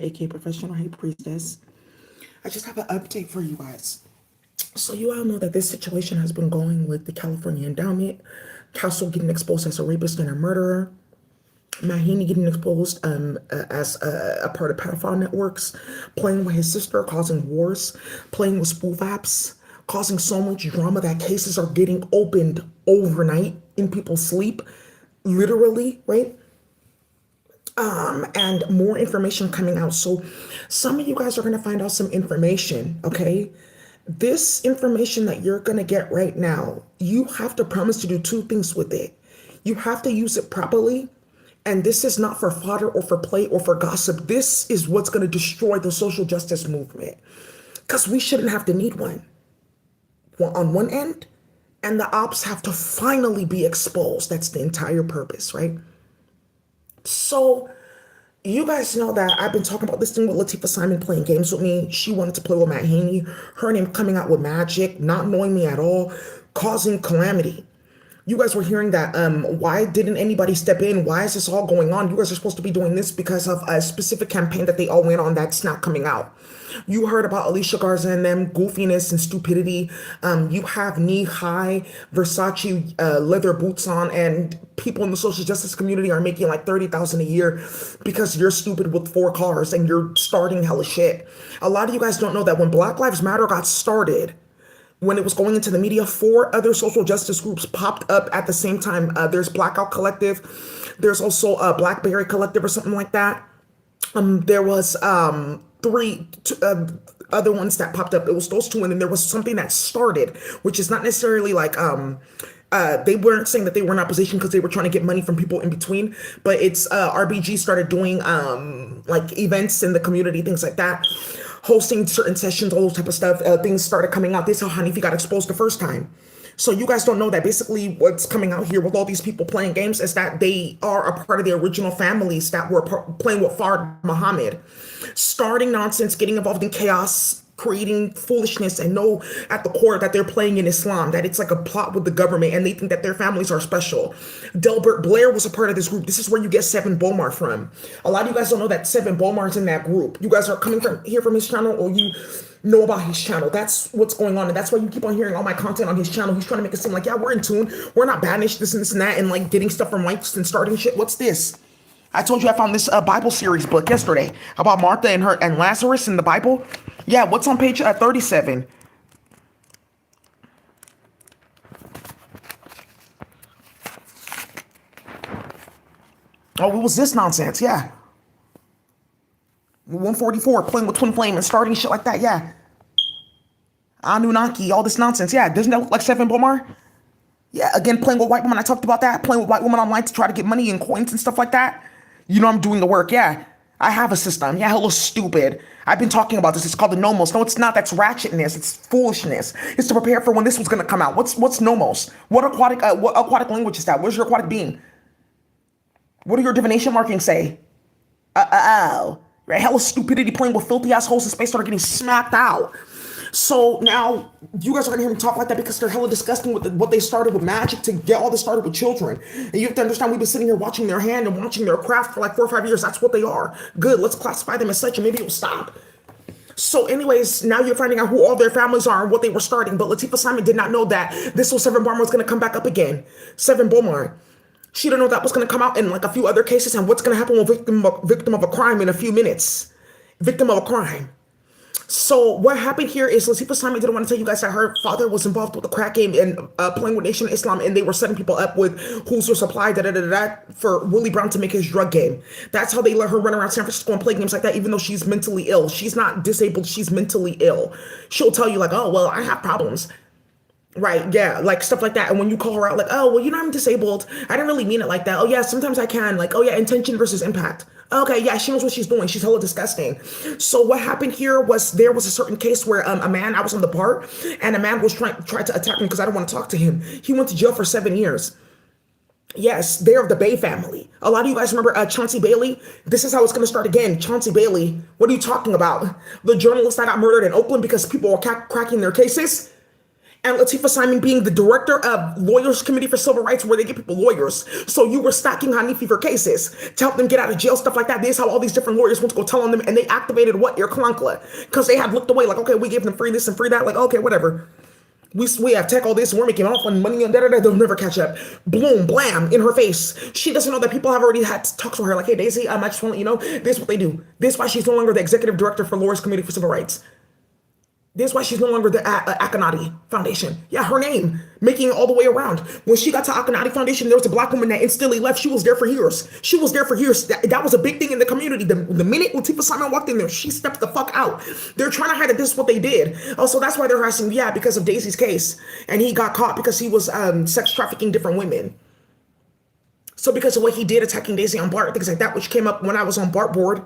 aka Professional High Priestess. I just have an update for you guys. So you all know that this situation has been going with the California Endowment, Castle getting exposed as a rapist and a murderer, Mahini getting exposed as a part of pedophile networks, playing with his sister, causing wars, playing with spoof apps, causing so much drama that cases are getting opened overnight in people's sleep, literally, right? And more information coming out. So some of you guys are going to find out some information, okay? This information that you're going to get right now, you have to promise to do two things with it. You have to use it properly. And this is not for fodder or for play or for gossip. This is what's going to destroy the social justice movement. Because we shouldn't have to need one. Well, on one end, and the ops have to finally be exposed. That's the entire purpose, right? So you guys know that I've been talking about this thing with Latifa Simon playing games with me. She wanted to play with Matt Haney. Her name coming out with magic, not knowing me at all, causing calamity. You guys were hearing that, why didn't anybody step in? Why is this all going on? You guys are supposed to be doing this because of a specific campaign that they all went on that's not coming out. You heard about Alicia Garza and them goofiness and stupidity. You have knee-high Versace leather boots on, and people in the social justice community are making like $30,000 a year because you're stupid with 4 cars and you're starting hella shit. A lot of you guys don't know that when Black Lives Matter got started, when it was going into the media, 4 other social justice groups popped up at the same time. There's Blackout Collective. There's also a Blackberry Collective or something like that. There was 3 other ones that popped up. It was those 2, and then there was something that started, which is not necessarily like they weren't saying that they were in opposition because they were trying to get money from people in between, but it's RBG started doing like events in the community, things like that, hosting certain sessions, all those type of stuff. Things started coming out. This is how Hanifi got exposed the first time. So you guys don't know that basically what's coming out here with all these people playing games is that they are a part of the original families that were playing with Fard Muhammad, starting nonsense, getting involved in chaos, creating foolishness, and know at the core that they're playing in Islam, that it's like a plot with the government, and they think that their families are special. Delbert Blair was a part of this group. This is where you get Seven Bomar from. A lot of you guys don't know that Seven Bomar's in that group. You guys are coming from here from his channel, or you know about his channel. That's what's going on, and that's why you keep on hearing all my content on his channel. He's trying to make it seem like, yeah, we're in tune, we're not banished, this and that, and like getting stuff from likes and starting shit. What's this? I told you I found this Bible series book yesterday about Martha and her and Lazarus in the Bible. Yeah, what's on page 37? Oh, what was this nonsense? Yeah. 144, playing with Twin Flame and starting shit like that. Yeah. Anunnaki, all this nonsense. Yeah, doesn't that look like Seven Bomar? Yeah, again, playing with white women. I talked about that. Playing with white women online to try to get money and coins and stuff like that. You know I'm doing the work. Yeah, I have a system. Yeah, hella stupid. I've been talking about this. It's called the Nomos. No, it's not. That's ratchetness. It's foolishness. It's to prepare for when this was going to come out. What's Nomos? What aquatic language is that? Where's your aquatic being? What do your divination markings say? Right? Hella stupidity, playing with filthy ass hoes in space, started getting smacked out. So now you guys are gonna hear me talk like that because they're hella disgusting with what they started with magic to get all this started with children. And you have to understand, we've been sitting here watching their hand and watching their craft for like 4 or 5 years. That's what they are. Good, let's classify them as such, and maybe it'll stop. So anyways, now you're finding out who all their families are and what they were starting. But Latifa Simon did not know that this was Seven Bomar was gonna come back up again. Seven Bomar. She didn't know that was gonna come out in like a few other cases, and what's gonna happen with victim of a crime in a few minutes. Victim of a crime. So what happened here is Latifa Simon didn't want to tell you guys that her father was involved with the crack game and playing with Nation of Islam, and they were setting people up with who's your supply, for Willie Brown to make his drug game. That's how they let her run around San Francisco and play games like that, even though she's mentally ill. She's not disabled, she's mentally ill. She'll tell you like, oh, well, I have problems. Right, yeah, like stuff like that. And when you call her out, like, oh, well, you know, I'm disabled. I didn't really mean it like that. Oh, yeah, sometimes I can. Like, oh, yeah, intention versus impact. Okay, yeah, she knows what she's doing. She's hella disgusting. So what happened here was there was a certain case where a man, I was on the part, and a man was trying to attack me because I didn't want to talk to him. He went to jail for 7 years. Yes, they're of the Bay family. A lot of you guys remember Chauncey Bailey? This is how it's going to start again. Chauncey Bailey, what are you talking about? The journalist that got murdered in Oakland because people were cracking their cases? and Latifa Simon being the director of Lawyers Committee for Civil Rights, where they get people lawyers. So you were stacking Hanifi for cases to help them get out of jail, stuff like that. This is how all these different lawyers went to go tell on them, and they activated what? Your clunkla. Because they had looked away, like, okay, we gave them free this and free that. Like, okay, whatever. We have tech, all this, and we're making all fun money, and da-da-da, they'll never catch up. Bloom, blam, in her face. She doesn't know that people have already had talks with her, like, hey, Daisy, I just want to let you know, this is what they do. This is why she's no longer the executive director for Lawyers Committee for Civil Rights. This is why she's no longer the Akhenaten Foundation. Yeah, her name, making it all the way around. When she got to Akhenaten Foundation, there was a black woman that instantly left. She was there for years. She was there for years. That was a big thing in the community. The minute Latifa Simon walked in there, she stepped the fuck out. They're trying to hide that this is what they did. Also, that's why they're harassing, yeah, because of Daisy's case. And he got caught because he was sex trafficking different women. So because of what he did attacking Daisy on BART, things like that, which came up when I was on BART board,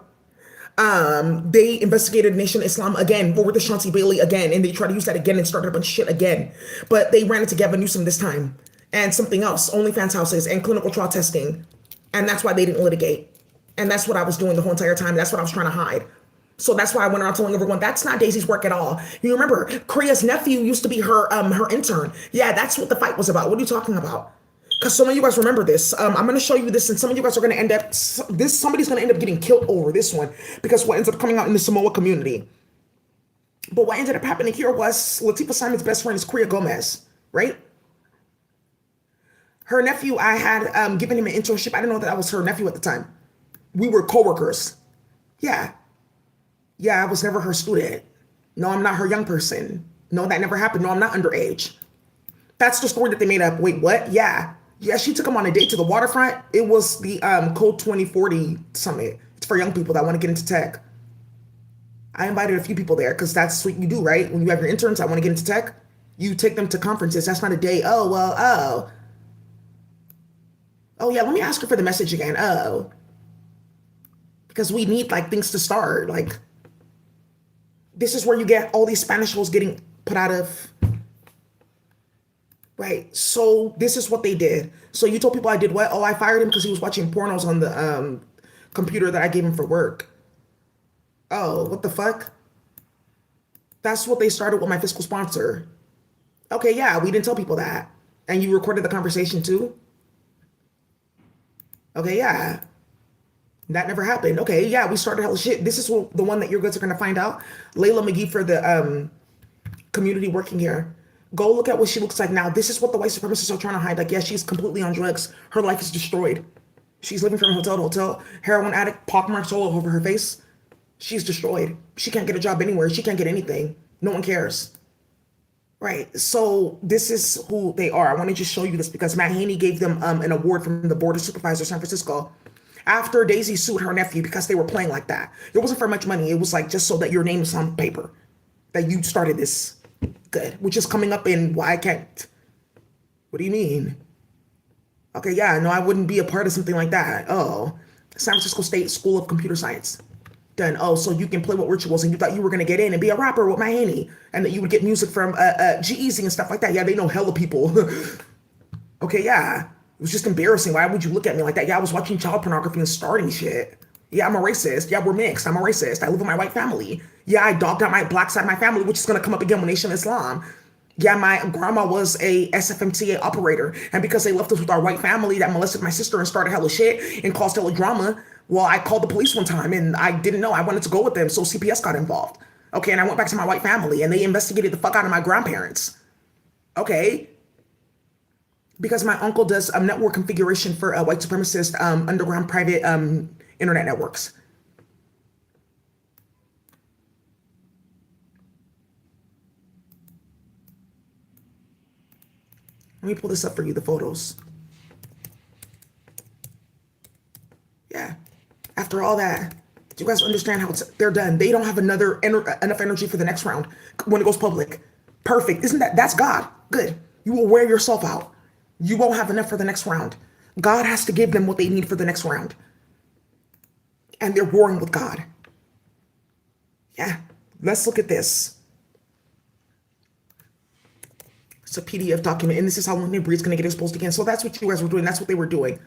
they investigated Nation Islam again, over the Shanti Bailey again, and they tried to use that again and started a bunch of shit again. But they ran it to Gavin Newsom this time, and something else, OnlyFans houses and clinical trial testing. And that's why they didn't litigate. And that's what I was doing the whole entire time. That's what I was trying to hide. So that's why I went around telling everyone, that's not Daisy's work at all. You remember, Kriya's nephew used to be her intern. Yeah, that's what the fight was about. What are you talking about? Because some of you guys remember this. I'm going to show you this, and some of you guys are going to end up, somebody's going to end up getting killed over this one, because what ends up coming out in the Samoa community. But what ended up happening here was Latifa Simon's best friend is Kriya Gomez, right? Her nephew, I had given him an internship. I didn't know that I was her nephew at the time. We were coworkers. Yeah. Yeah, I was never her student. No, I'm not her young person. No, that never happened. No, I'm not underage. That's the story that they made up. Wait, what? Yeah. Yeah, she took him on a date to the waterfront. It was the Code 2040 Summit. It's for young people that want to get into tech. I invited a few people there because that's what you do, right? When you have your interns, I want to get into tech. You take them to conferences. That's not a date. Oh, well, oh. Oh, yeah, let me ask her for the message again. Oh. Because we need, like, things to start. Like, this is where you get all these Spanish holes getting put out of... Right, so this is what they did. So you told people I did what? Oh, I fired him because he was watching pornos on the computer that I gave him for work. Oh, what the fuck? That's what they started with my fiscal sponsor. Okay, yeah, we didn't tell people that. And you recorded the conversation too? Okay, yeah. That never happened. Okay, yeah, we started hella shit. This is the one that your guys are going to find out. Layla McGee for the community working here. Go look at what she looks like now. This is what the white supremacists are trying to hide. Like, yeah, she's completely on drugs. Her life is destroyed. She's living from hotel to hotel. Heroin addict, pockmarks all over her face. She's destroyed. She can't get a job anywhere. She can't get anything. No one cares. Right. So this is who they are. I want to just show you this because Matt Haney gave them an award from the Board of Supervisors San Francisco after Daisy sued her nephew because they were playing like that. It wasn't for much money. It was like just so that your name is on paper, that you started this. Good, which is coming up in why I can't. What do you mean? Okay, yeah, no, I wouldn't be a part of something like that. Oh, San Francisco State School of Computer Science. Then, oh, so you can play with rituals and you thought you were going to get in and be a rapper with my Haney and that you would get music from G-Eazy and stuff like that. Yeah, they know hella people. Okay, yeah, it was just embarrassing. Why would you look at me like that? Yeah, I was watching child pornography and starting shit. Yeah, I'm a racist. Yeah, we're mixed. I'm a racist. I live with my white family. Yeah, I dogged out my black side of my family, which is going to come up again with Nation Islam. Yeah, my grandma was a SFMTA operator. And because they left us with our white family that molested my sister and started hella shit and caused hella drama, well, I called the police one time and I didn't know. I wanted to go with them, so CPS got involved. Okay, and I went back to my white family and they investigated the fuck out of my grandparents. Okay. Because my uncle does network configuration for white supremacist underground private internet networks. Let me pull this up for you, the photos. Yeah. After all that, do you guys understand how they're done? They don't have enough energy for the next round when it goes public. Perfect. That's God. Good. You will wear yourself out. You won't have enough for the next round. God has to give them what they need for the next round. And they're warring with God. Yeah, let's look at this. It's a PDF document, and this is how London Breed's going to get exposed again. So that's what you guys were doing. That's what they were doing.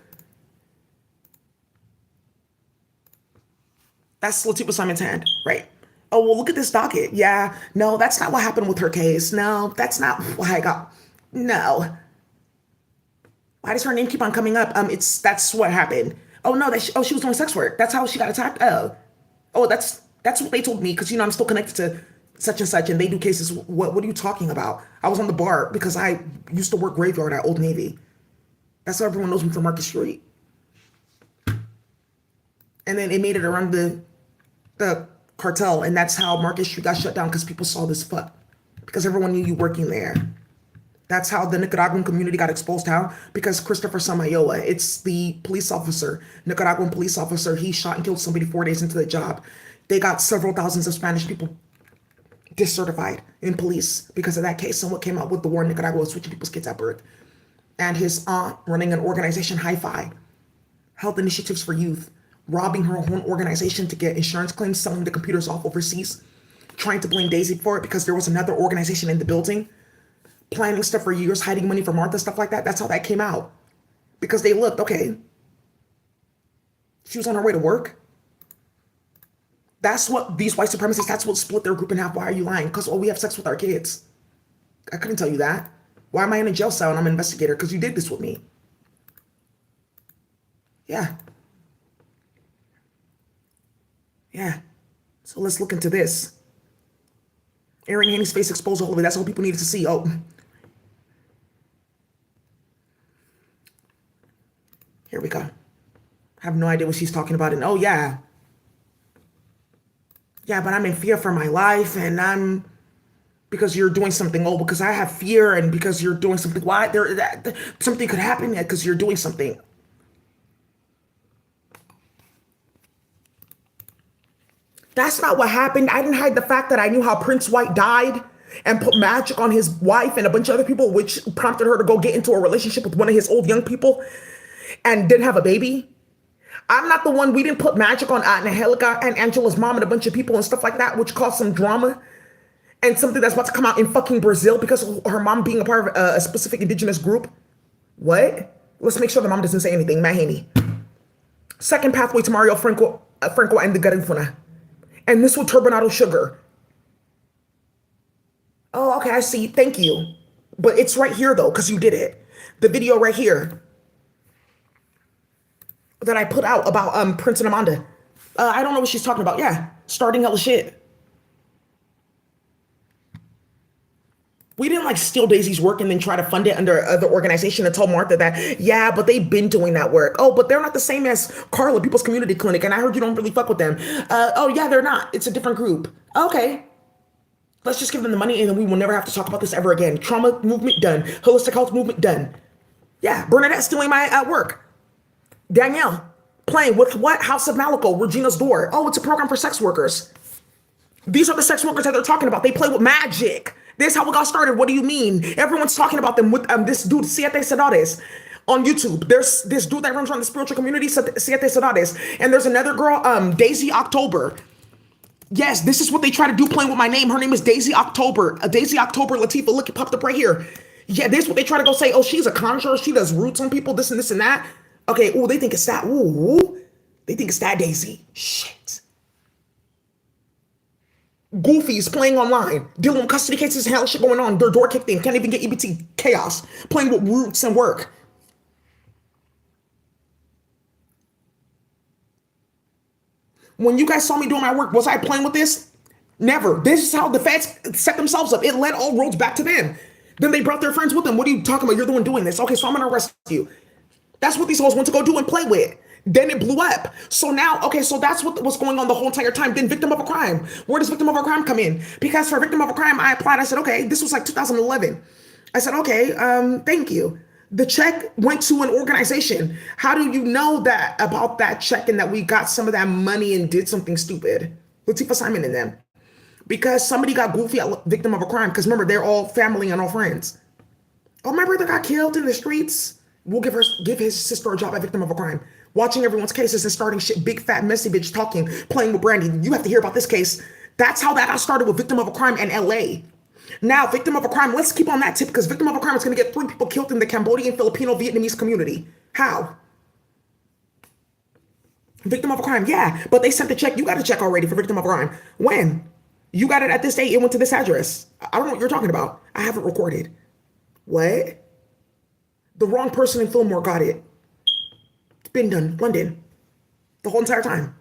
That's Latifa Simon's hand, right? Oh, well, look at this docket. Yeah, no, that's not what happened with her case. No, that's not why I got. No. Why does her name keep on coming up? That's what happened. Oh no, she was doing sex work. That's how she got attacked. Oh, that's what they told me because I'm still connected to such and such, and they do cases. What are you talking about? I was on the bar because I used to work graveyard at Old Navy. That's how everyone knows me from Market Street. And then it made it around the cartel, and that's how Market Street got shut down because people saw this fuck because everyone knew you working there. That's how the Nicaraguan community got exposed. How? Because Christopher Samayoa, it's the police officer, Nicaraguan police officer. He shot and killed somebody 4 days into the job. They got several thousands of Spanish people discertified in police because of that case and what came out with the war in Nicaragua, switching people's kids at birth. And his aunt running an organization, Hi-Fi, Health Initiatives for Youth, robbing her own organization to get insurance claims, selling the computers off overseas, trying to blame Daisy for it because there was another organization in the building, planning stuff for years, hiding money from Martha, stuff like that. That's how that came out. Because they looked, okay, she was on her way to work. That's what these white supremacists, that's what split their group in half. Why are you lying? Because, oh, we have sex with our kids. I couldn't tell you that. Why am I in a jail cell and I'm an investigator? Because you did this with me. Yeah. Yeah. So let's look into this. Aaron Haney's face exposed all of it. That's all people needed to see. Oh. Here we go. I have no idea what she's talking about. And oh, yeah. Yeah, but I'm in fear for my life and because you're doing something. Oh, because I have fear and because you're doing something. Why? Something could happen because you're doing something. That's not what happened. I didn't hide the fact that I knew how Prince White died and put magic on his wife and a bunch of other people, which prompted her to go get into a relationship with one of his old young people and didn't have a baby. I'm not the one. We didn't put magic on Angelica and Angela's mom and a bunch of people and stuff like that, which caused some drama and something that's about to come out in fucking Brazil because of her mom being a part of a specific indigenous group. What? Let's make sure the mom doesn't say anything. Matt Haney. Second pathway to Mario Franco and the Garifuna. And this with turbinado sugar. Oh, okay, I see. Thank you. But it's right here, though, because you did it. The video right here that I put out about Prince and Amanda. I don't know what she's talking about. Yeah, starting hella shit. We didn't like steal Daisy's work and then try to fund it under other organization and tell Martha that, yeah, but they've been doing that work. Oh, but they're not the same as Carla, People's Community Clinic. And I heard you don't really fuck with them. Oh, yeah, they're not. It's a different group. Okay. Let's just give them the money and then we will never have to talk about this ever again. Trauma movement done. Holistic health movement done. Yeah, Bernadette stealing my work. Danielle playing with what? House of Malico, Regina's Door. Oh, it's a program for sex workers. These are the sex workers that they're talking about. They play with magic. This is how it got started. What do you mean? Everyone's talking about them with this dude, Siete Sedades, on YouTube. There's this dude that runs around the spiritual community, Siete Sedades. And there's another girl, Daisy October. Yes, this is what they try to do playing with my name. Her name is Daisy October. Daisy October Latifa. Look, it popped up right here. Yeah, this is what they try to go say. Oh, she's a conjurer. She does roots on people, this and this and that. Okay, oh, they think it's that. Ooh, they think it's that Daisy. Shit. Goofies playing online, dealing with custody cases, hell shit going on. Their door kicked in, can't even get EBT. Chaos. Playing with roots and work. When you guys saw me doing my work, was I playing with this? Never. This is how the feds set themselves up. It led all roads back to them. Then they brought their friends with them. What are you talking about? You're the one doing this. Okay, so I'm going to arrest you. That's what these hoes went to go do and play with. Then it blew up. So now, okay, so that's what was going on the whole entire time. Then victim of a crime. Where does victim of a crime come in? Because for victim of a crime, I applied. I said, okay, this was like 2011. I said, okay, thank you. The check went to an organization. How do you know that about that check and that we got some of that money and did something stupid? Latifa Simon and them. Because somebody got goofy at victim of a crime. Because remember, they're all family and all friends. Oh, my brother got killed in the streets. We'll give his sister a job at victim of a crime. Watching everyone's cases and starting shit, big fat messy bitch talking, playing with Brandy. You have to hear about this case. That's how that got started with victim of a crime in LA. Now, victim of a crime, let's keep on that tip because victim of a crime is going to get 3 people killed in the Cambodian, Filipino, Vietnamese community. How? Victim of a crime, yeah, but they sent the check. You got a check already for victim of a crime. When? You got it at this date. It went to this address. I don't know what you're talking about. I have it recorded. What? The wrong person in Fillmore got it. It's been done. London. The whole entire time.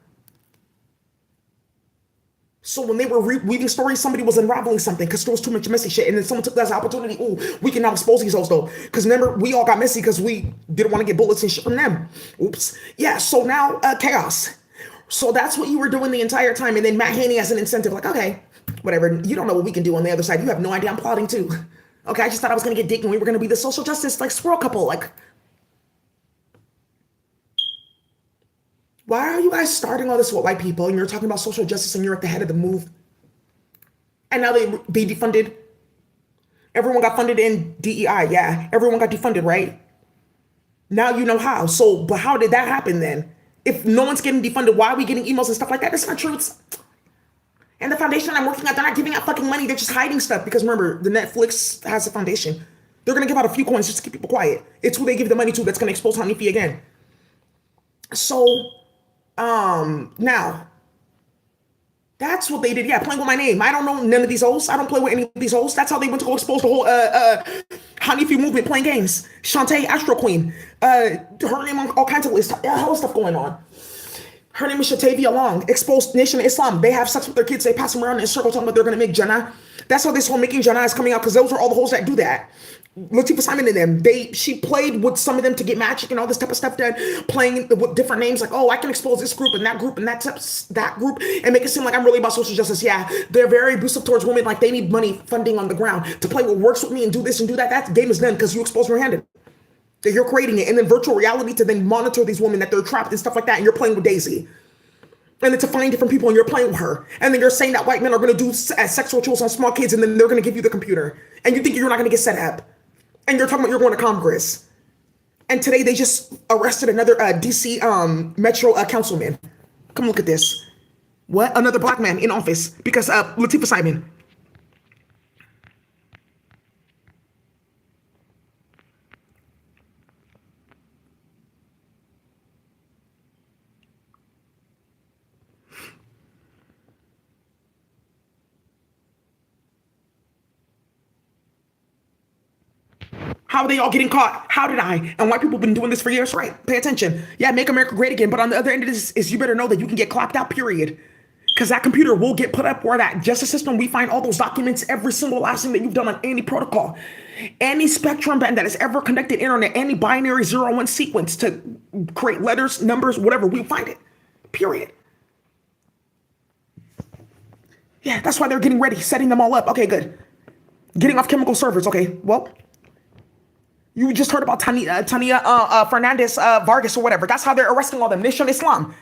So when they were weaving stories, somebody was unraveling something because there was too much messy shit. And then someone took that as an opportunity. Oh, we can now expose these hoes though. Because remember, we all got messy because we didn't want to get bullets and shit from them. Oops. Yeah, so now chaos. So that's what you were doing the entire time. And then Matt Haney has an incentive like, okay, whatever. You don't know what we can do on the other side. You have no idea I'm plotting too. Okay, I just thought I was going to get dick and we were going to be the social justice like squirrel couple. Like, why are you guys starting all this with white people and you're talking about social justice and you're at the head of the move? And now they defunded. Everyone got funded in DEI. Yeah, everyone got defunded, right? Now you know how. So, but how did that happen then? If no one's getting defunded, why are we getting emails and stuff like that? That's not true. And the foundation I'm working at, they're not giving out fucking money. They're just hiding stuff because remember, the Netflix has a foundation. They're going to give out a few coins just to keep people quiet. It's who they give the money to that's going to expose Hanifi again. So, now, that's what they did. Yeah, playing with my name. I don't know none of these hoes. I don't play with any of these hoes. That's how they went to go expose the whole Hanifi movement playing games. Shantae, Astro Queen. Her name on all kinds of lists. Hell stuff going on. Her name is Shatavia Long. Exposed Nation of Islam. They have sex with their kids. They pass them around in a circle talking about they're going to make Jannah. That's how this whole making Jannah is coming out because those are all the hoes that do that. Latifa Simon and them, she played with some of them to get magic and all this type of stuff done, playing with different names like, oh, I can expose this group and that group and that group and make it seem like I'm really about social justice. Yeah, they're very abusive towards women, like they need money funding on the ground to play what works with me and do this and do that. That game is done because you expose your hand. That you're creating it and then virtual reality to then monitor these women that they're trapped and stuff like that, and you're playing with Daisy. And then to find different people and you're playing with her. And then you're saying that white men are going to do sex rituals on small kids and then they're going to give you the computer. And you think you're not going to get set up. And you're talking about you're going to Congress. And today they just arrested another DC Metro councilman. Come look at this. What? Another black man in office because Latifa Simon. How are they all getting caught? How did I? And white people have been doing this for years, right? Pay attention. Yeah, make America great again. But on the other end of this is you better know that you can get clocked out, period. Because that computer will get put up where that justice system, we find all those documents, every single last thing that you've done on any protocol, any spectrum band that has ever connected internet, any binary 0-1 sequence to create letters, numbers, whatever, we'll find it, period. Yeah, that's why they're getting ready, setting them all up. Okay, good. Getting off chemical servers. Okay, well, you just heard about Tania Fernandez Vargas or whatever. That's how they're arresting all them. Nation Islam.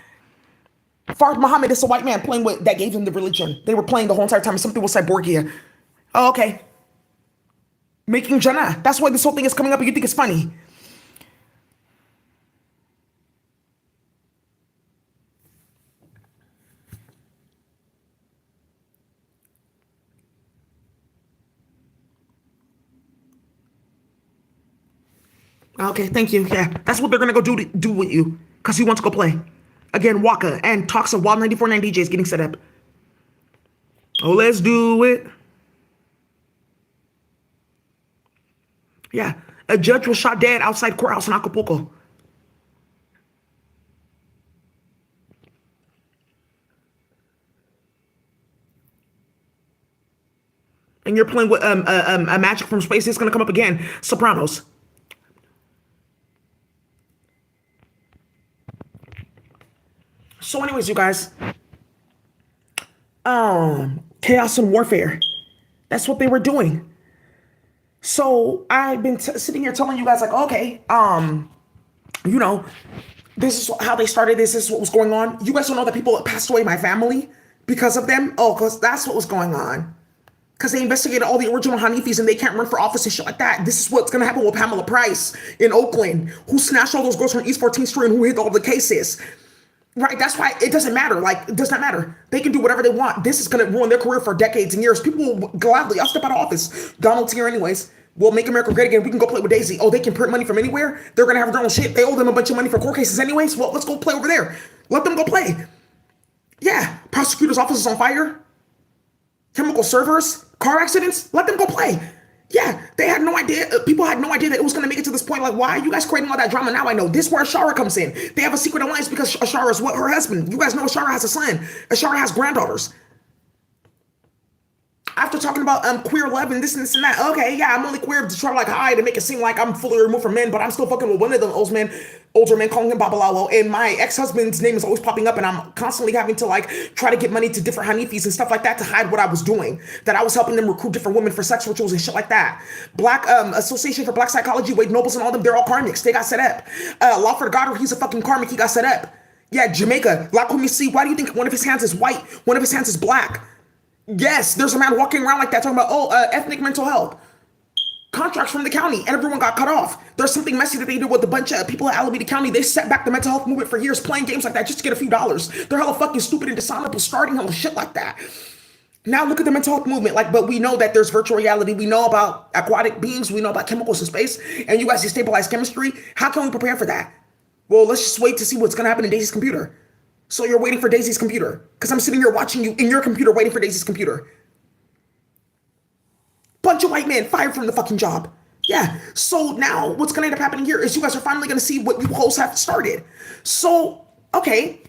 Fard Muhammad is a white man playing with that gave them the religion. They were playing the whole entire time. Some people said Borgia. Oh, okay. Making Jannah. That's why this whole thing is coming up and you think it's funny. Okay, thank you. Yeah, that's what they're gonna go do with you, cause he wants to go play. Again, Waka and talks of Wild 94.9 DJs getting set up. Oh, let's do it. Yeah, a judge was shot dead outside courthouse in Acapulco. And you're playing with a magic from space. It's gonna come up again. Sopranos. So anyways, you guys, chaos and warfare. That's what they were doing. So I've been sitting here telling you guys like, okay, you know, this is how they started. This is what was going on. You guys don't know that people passed away in my family because of them? Oh, because that's what was going on. Because they investigated all the original Hanifis and they can't run for office and shit like that. This is what's going to happen with Pamela Price in Oakland, who snatched all those girls from East 14th Street and who hit all the cases. Right, that's why it doesn't matter. Like, it does not matter. They can do whatever they want. This is going to ruin their career for decades and years. People will gladly, I'll step out of office. Donald's here anyways. We'll make America great again. We can go play with Daisy. Oh, they can print money from anywhere? They're going to have their own shit. They owe them a bunch of money for court cases anyways. Well, let's go play over there. Let them go play. Yeah, prosecutor's office is on fire. chemical servers, car accidents, let them go play. Yeah, they had no idea. People had no idea that it was going to make it to this point. Like, why are you guys creating all that drama? Now I know. This is where Ashara comes in. They have a secret alliance because Ashara is what her husband. You guys know Ashara has a son. Ashara has granddaughters. After talking about queer love and this and that, okay, yeah, I'm only queer to try to like hide and make it seem like I'm fully removed from men, but I'm still fucking with one of them older men calling him Babalalo, and my ex-husband's name is always popping up, and I'm constantly having to like try to get money to different Hanifis and stuff like that to hide what I was doing, that I was helping them recruit different women for sex rituals and shit like that. Black Association for Black Psychology, Wade Nobles and all them, they're all karmics. They got set up. Lawford Goddard, he's a fucking karmic. He got set up. Yeah, Jamaica. Lakumisi, why do you think one of his hands is white, one of his hands is black? Yes, there's a man walking around like that talking about, ethnic mental health. Contracts from the county, and everyone got cut off. There's something messy that they did with a bunch of people at Alameda County. They set back the mental health movement for years, playing games like that just to get a few dollars. They're hella fucking stupid and dishonorable, starting hella shit like that. Now look at the mental health movement. Like, but we know that there's virtual reality. We know about aquatic beings. We know about chemicals in space. And you guys destabilize chemistry. How can we prepare for that? Well, let's just wait to see what's going to happen in Daisy's computer. So you're waiting for Daisy's computer. Because I'm sitting here watching you in your computer waiting for Daisy's computer. Bunch of white men fired from the fucking job. Yeah. So now what's going to end up happening here is you guys are finally going to see what you hosts have started. So, okay.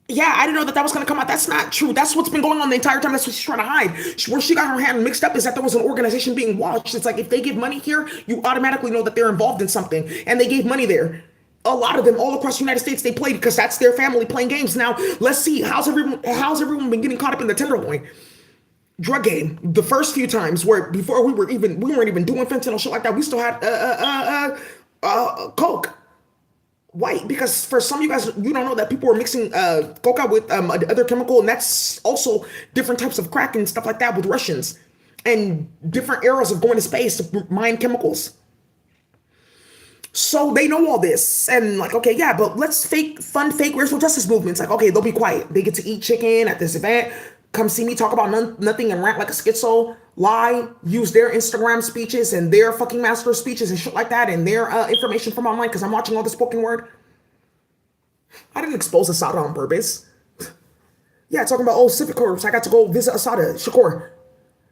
Yeah, I didn't know that that was going to come out. That's not true. That's what's been going on the entire time. That's what she's trying to hide. Where she got her hand mixed up is that there was an organization being watched. It's like if they give money here, you automatically know that they're involved in something. And they gave money there. A lot of them all across the United States, they played because that's their family playing games. Now, let's see. How's everyone been getting caught up in the Tenderloin drug game? The first few times where before we weren't even doing fentanyl shit like that, we still had coke. White, because for some of you guys, you don't know that people were mixing coca with other chemical, and that's also different types of crack and stuff like that with Russians and different eras of going to space to mine chemicals. So they know all this, and like, okay, yeah, but let's fund fake racial justice movements. Like, okay, they'll be quiet. They get to eat chicken at this event, come see me talk about nothing and rant like a schizo, lie, use their Instagram speeches and their fucking master speeches and shit like that, and their information from online, because I'm watching all the spoken word. I didn't expose Asada on purpose. Yeah, talking about, Civic Corps, I got to go visit Asada, Shakur.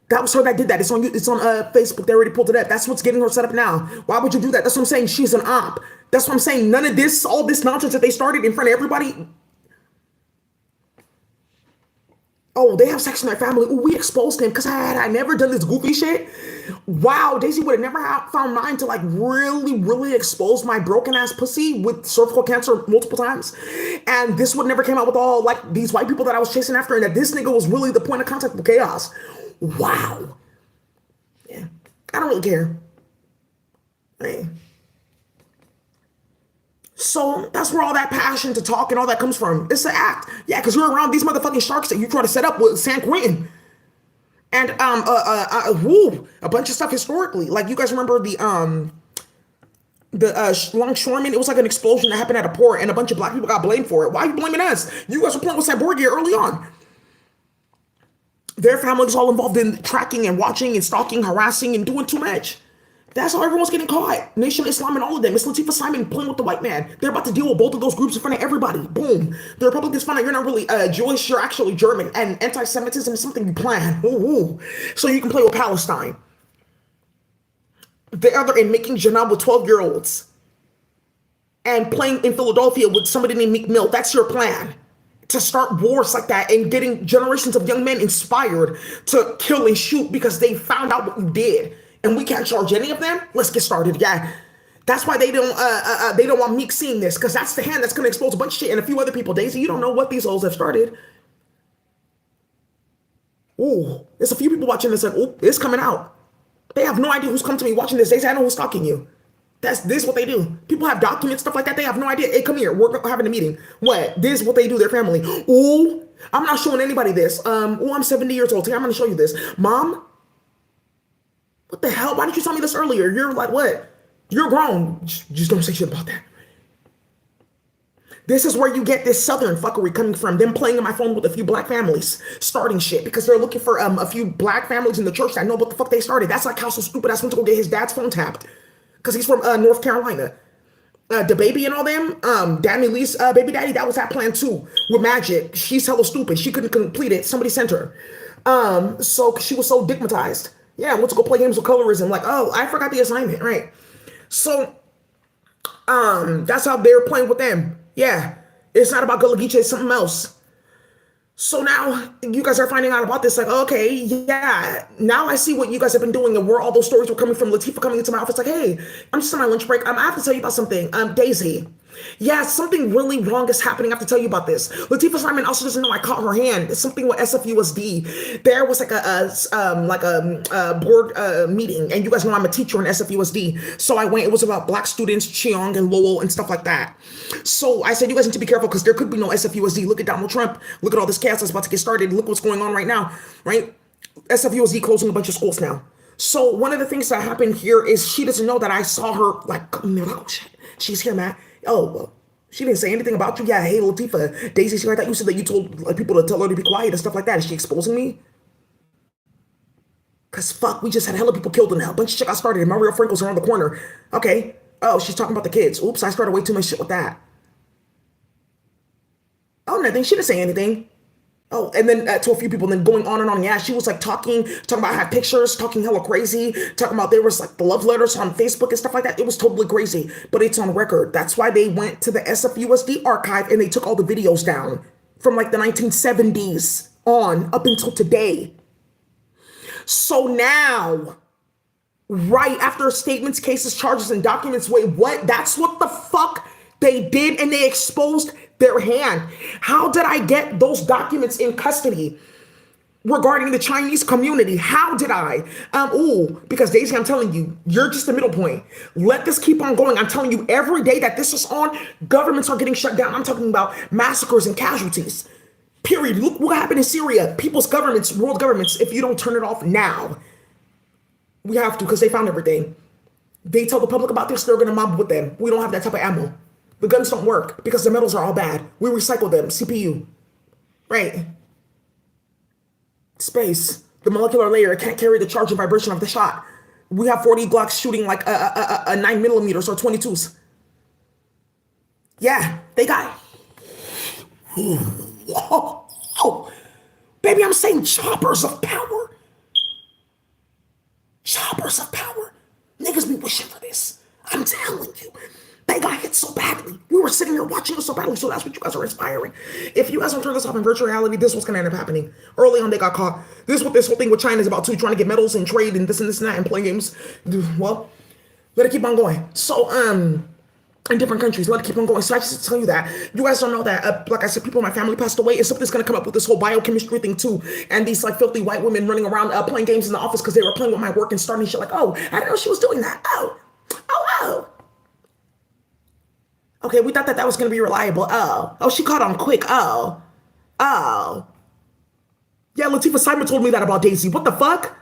That was her that did that. It's on Facebook. They already pulled it up. That's what's getting her set up now. Why would you do that? That's what I'm saying. She's an op. That's what I'm saying. None of this, all this nonsense that they started in front of everybody. Oh, they have sex in their family. Ooh, we exposed him because had I never done this goofy shit, wow, Daisy would have never found mine to like really expose my broken ass pussy with cervical cancer multiple times. And this would never came out with all like these white people that I was chasing after, and that this nigga was really the point of contact with chaos. Wow. Yeah. I don't really care. Hey. So that's where all that passion to talk and all that comes from. It's an act. Yeah, because you're around these motherfucking sharks that you try to set up with San Quentin. And a bunch of stuff historically. Like you guys remember the longshoreman, it was like an explosion that happened at a port and a bunch of black people got blamed for it. Why are you blaming us? You guys were playing with Cyborgia early on. Their family was all involved in tracking and watching and stalking, harassing, and doing too much. That's how everyone's getting caught. Nation of Islam and all of them. It's Latifa Simon playing with the white man. They're about to deal with both of those groups in front of everybody. Boom. The Republicans find out you're not really Jewish, you're actually German. And anti-Semitism is something you plan. Ooh. So you can play with Palestine. The other end, making Janab with 12-year-olds. And playing in Philadelphia with somebody named Meek Mill. That's your plan. To start wars like that and getting generations of young men inspired to kill and shoot because they found out what you did, and we can't charge any of them. Let's get started. Yeah, that's why they don't want Meek seeing this, because that's the hand that's gonna expose a bunch of shit and a few other people. Daisy, you don't know what these hoes have started. Ooh, there's a few people watching this like, oh, it's coming out. They have no idea who's come to me watching this. Daisy, I know who's stalking you. This is what they do. People have documents, stuff like that. They have no idea. Hey, come here. We're having a meeting. What? This is what they do, their family. Ooh, I'm not showing anybody this. I'm 70 years old. Here, I'm going to show you this. Mom? What the hell? Why didn't you tell me this earlier? You're like, what? You're grown. Just don't say shit about that. This is where you get this southern fuckery coming from. Them playing on my phone with a few black families, starting shit because they're looking for a few black families in the church that know what the fuck they started. That's like how so stupid ass went to go get his dad's phone tapped. Because he's from North Carolina. The baby and all them, Danny Lee's baby daddy, that was that plan too. With Magic. She's hella stupid. She couldn't complete it. Somebody sent her. So 'cause she was so digmatized. Yeah, I went to go play games with colorism. Like, oh, I forgot the assignment, right? So, that's how they're playing with them. Yeah, it's not about Gullah Geechee, it's something else. So now you guys are finding out about this, like, okay, yeah, now I see what you guys have been doing and where all those stories were coming from. Latifa coming into my office, like, hey, I'm just on my lunch break. I have to tell you about something. Daisy. Yeah, something really wrong is happening. I have to tell you about this. Latifa Simon also doesn't know I caught her hand. It's something with SFUSD. There was like a board meeting, and you guys know I'm a teacher in SFUSD. So I went. It was about Black students, Cheong and Lowell and stuff like that. So I said, you guys need to be careful because there could be no SFUSD. Look at Donald Trump. Look at all this chaos that's about to get started. Look what's going on right now, right? SFUSD closing a bunch of schools now. So one of the things that happened here is she doesn't know that I saw her like, oh shit, she's here, man. Oh, well, she didn't say anything about you. Yeah, hey, Lateefah, Daisy, she like that. You said that you told like people to tell her to be quiet and stuff like that. Is she exposing me? Cause fuck, we just had hella people killed in hell. A bunch of shit got started and Mario Franco's around the corner. Okay. Oh, she's talking about the kids. Oops, I started way too much shit with that. Oh, nothing. She didn't say anything. Oh, and then to a few people, then going on and on. Yeah, she was like talking about I had pictures, talking hella crazy, talking about there was like the love letters on Facebook and stuff like that. It was totally crazy, but it's on record. That's why they went to the SFUSD archive and they took all the videos down from like the 1970s on up until today. So now, right after statements, cases, charges, and documents, wait, what? That's what the fuck they did, and they exposed their hand. How did I get those documents in custody regarding the Chinese community? How did I? Because Daisy, I'm telling you, you're just the middle point. Let this keep on going. I'm telling you, every day that this is on, governments are getting shut down. I'm talking about massacres and casualties. Period. Look what happened in Syria. People's governments, world governments, if you don't turn it off now, we have to because they found everything. They tell the public about this, they're going to mob with them. We don't have that type of ammo. The guns don't work because the metals are all bad. We recycle them. CPU. Right. Space. The molecular layer can't carry the charge and vibration of the shot. We have 40 Glocks shooting like a 9mm or 22s. Yeah, they got it. Oh, baby, I'm saying choppers of power. Choppers of power. Niggas be wishing for this. I'm telling you. They got hit so badly. We were sitting here watching it so badly, so that's what you guys are inspiring. If you guys don't turn this off in virtual reality, this is what's going to end up happening. Early on, they got caught. This is what this whole thing with China is about, too, trying to get medals and trade and this and this and that and playing games. Well, let it keep on going. So, in different countries, let it keep on going. So I just tell you that. You guys don't know that, like I said, people in my family passed away, and something's going to come up with this whole biochemistry thing, too. And these, like, filthy white women running around playing games in the office because they were playing with my work and starting shit like, oh, I didn't know she was doing that. Oh. Okay, we thought that was going to be reliable. Oh, she caught on quick. Oh. Yeah, Latifa Simon told me that about Daisy. What the fuck?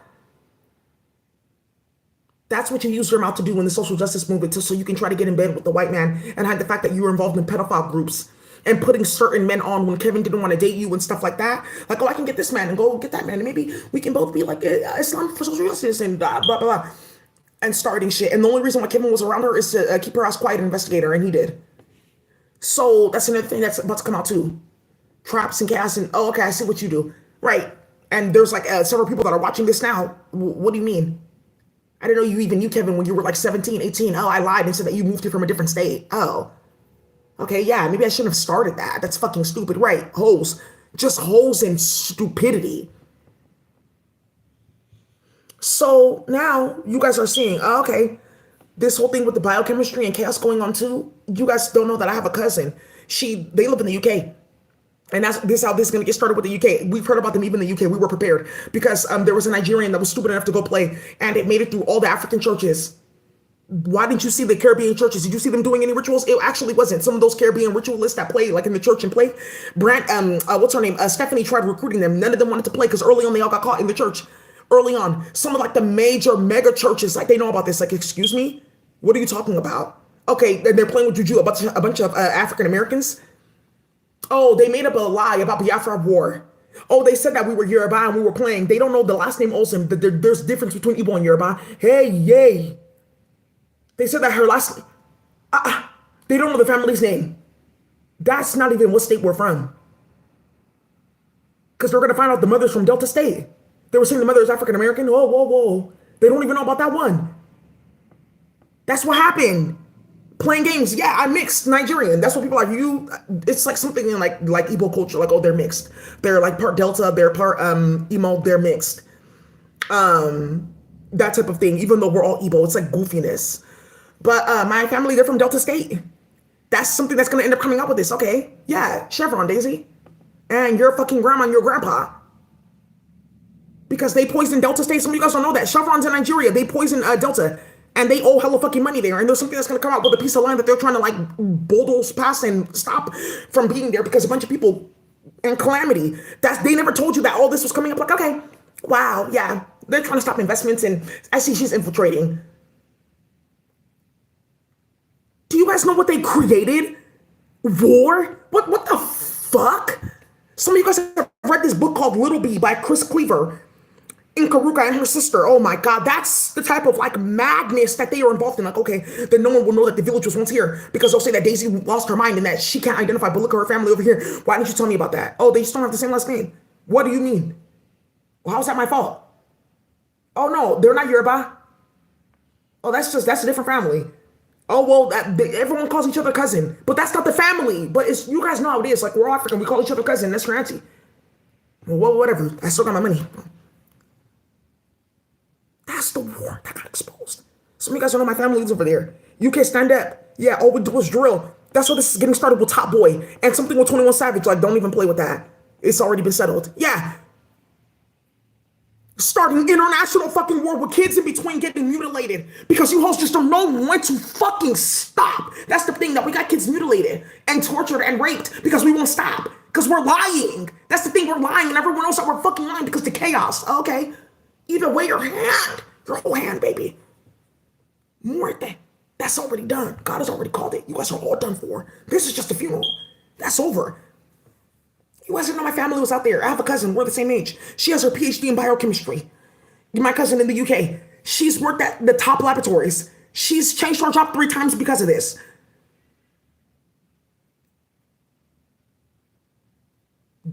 That's what you use your mouth to do in the social justice movement so you can try to get in bed with the white man and hide the fact that you were involved in pedophile groups and putting certain men on when Kevin didn't want to date you and stuff like that. Like, oh, I can get this man and go get that man and maybe we can both be like Islam for social justice and blah, blah, blah. And starting shit. And the only reason why Kevin was around her is to keep her ass quiet and investigate her, and he did. So that's another thing that's about to come out too. Traps and gas and, oh, okay, I see what you do. Right. And there's like several people that are watching this now. What do you mean? I didn't know you even knew Kevin when you were like 17, 18. Oh, I lied and said that you moved here from a different state. Oh. Okay, yeah, maybe I shouldn't have started that. That's fucking stupid. Right. Holes. Just holes and stupidity. So now you guys are seeing, oh, okay, this whole thing with the biochemistry and chaos going on too. You guys don't know that I have a cousin. They live in the UK. And this how this is going to get started with the UK. We've heard about them even in the UK. We were prepared because there was a Nigerian that was stupid enough to go play and it made it through all the African churches. Why didn't you see the Caribbean churches? Did you see them doing any rituals? It actually wasn't. Some of those Caribbean ritualists that play like in the church and play. What's her name? Stephanie tried recruiting them. None of them wanted to play because early on they all got caught in the church. Early on, some of like the major mega churches, like they know about this. Like, excuse me, what are you talking about? Okay, they're playing with juju. A bunch of African Americans. Oh, they made up a lie about Biafra War. Oh, they said that we were Yoruba and we were playing. They don't know the last name Olsen. There's a difference between Igbo and Yoruba. Hey, yay. They said that her last... they don't know the family's name. That's not even what state we're from. Because they're going to find out the mother's from Delta State. They were saying the mother is African American. Whoa, whoa, whoa. They don't even know about that one. That's what happened. Playing games. Yeah, I'm mixed Nigerian. That's what people are like. It's like something in like Igbo culture. Like, oh, they're mixed. They're like part Delta. They're part Emo. They're mixed. That type of thing. Even though we're all Igbo, it's like goofiness. But my family, they're from Delta State. That's something that's going to end up coming up with this. Okay. Yeah. Chevron, Daisy. And your fucking grandma and your grandpa. Because they poisoned Delta State. Some of you guys don't know that. Chevron's in Nigeria. They poisoned Delta. And they owe hella fucking money there. And there's something that's going to come out with a piece of land that they're trying to like bulldoze past and stop from being there because a bunch of people in calamity. They never told you that all this was coming up. Like, okay, wow, yeah. They're trying to stop investments and I see she's infiltrating. Do you guys know what they created? War? What the fuck? Some of you guys have read this book called Little Bee by Chris Cleaver. Nkaruka and her sister. Oh my God, that's the type of like madness that they are involved in. Like, okay, then no one will know that the village was once here because they'll say that Daisy lost her mind and that she can't identify, but look at her family over here. Why didn't you tell me about that? Oh, they just don't have the same last name. What do you mean? Well, how's that my fault? Oh no, they're not Yoruba. Oh, that's a different family. Oh, well, everyone calls each other cousin, but that's not the family. But it's, you guys know how it is. Like, we're all African. We call each other cousin. That's your auntie. Well, whatever. I still got my money. That's the war that got exposed. Some of you guys don't know my family lives over there. UK, stand up. Yeah, all we do is drill. That's why this is getting started with Top Boy and something with 21 Savage. Like, don't even play with that. It's already been settled. Yeah. Starting international fucking war with kids in between getting mutilated because you hoes just don't know when to fucking stop. That's the thing, that we got kids mutilated and tortured and raped because we won't stop. Because we're lying. That's the thing, we're lying, and everyone knows that we're fucking lying because the chaos. Okay. Either way, your whole hand, baby. Muerte. That's already done. God has already called it. You guys are all done for. This is just a funeral. That's over. You guys didn't know my family was out there. I have a cousin. We're the same age. She has her PhD in biochemistry. My cousin in the UK. She's worked at the top laboratories. She's changed her job 3 times because of this.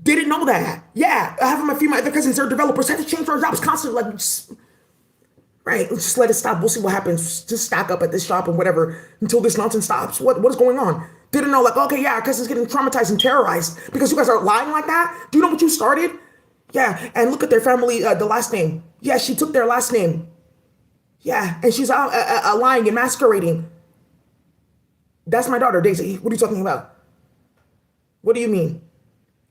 Didn't know that. Yeah, I have a few of my other cousins. They're developers. Had to change our jobs constantly. Like, right, let's just let it stop. We'll see what happens. Just stack up at this shop and whatever until this nonsense stops. What is going on? Didn't know, like, okay, yeah, our cousin's getting traumatized and terrorized because you guys are lying like that. Do you know what you started? Yeah, and look at their family, the last name. Yeah, she took their last name. Yeah, and she's lying and masquerading. That's my daughter, Daisy. What are you talking about? What do you mean?